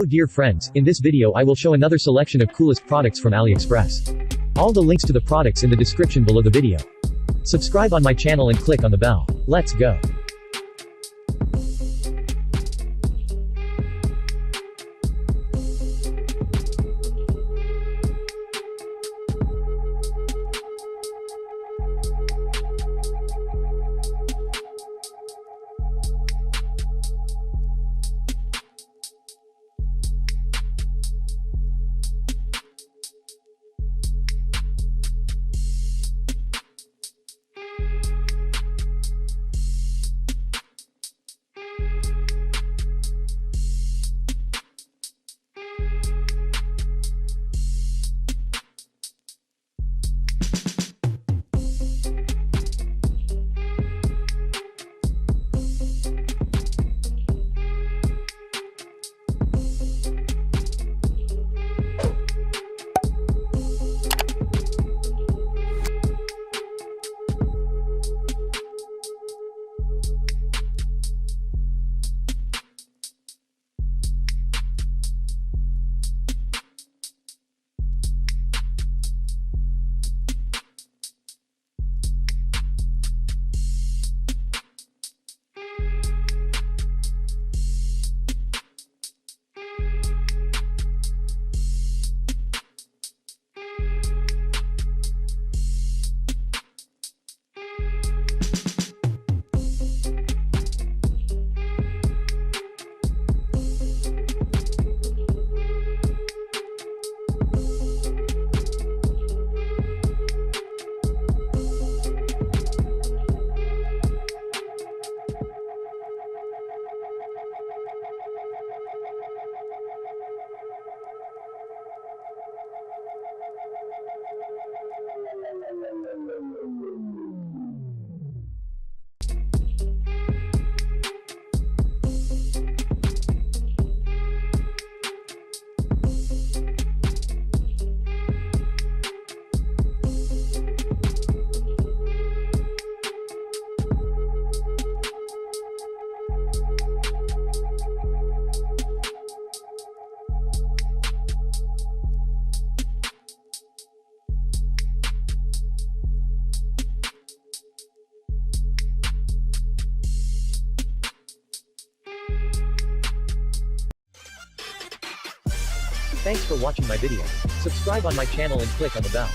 Dear friends, in this video I will show another selection of coolest products from AliExpress. All the links to the products in the description below the video. Subscribe on my channel and click on the bell. Let's go. Thanks for watching my video. Subscribe on my channel and click on the bell.